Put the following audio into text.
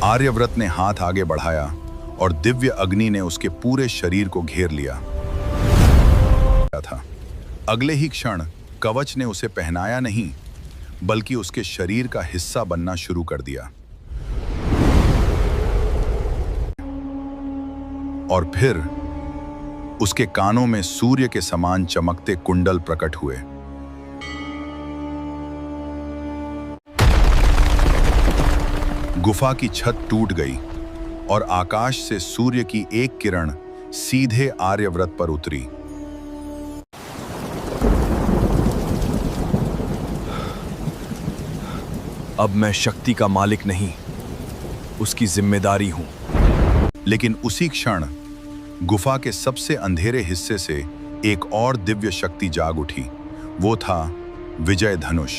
आर्यव्रत ने हाथ आगे बढ़ाया और दिव्य अग्नि ने उसके पूरे शरीर को घेर लिया था। अगले ही क्षण कवच ने उसे पहनाया नहीं, बल्कि उसके शरीर का हिस्सा बनना शुरू कर दिया। और फिर उसके कानों में सूर्य के समान चमकते कुंडल प्रकट हुए। गुफा की छत टूट गई और आकाश से सूर्य की एक किरण सीधे आर्यव्रत पर उतरी। अब मैं शक्ति का मालिक नहीं, उसकी जिम्मेदारी हूं। लेकिन उसी क्षण गुफा के सबसे अंधेरे हिस्से से एक और दिव्य शक्ति जाग उठी। वो था विजय धनुष।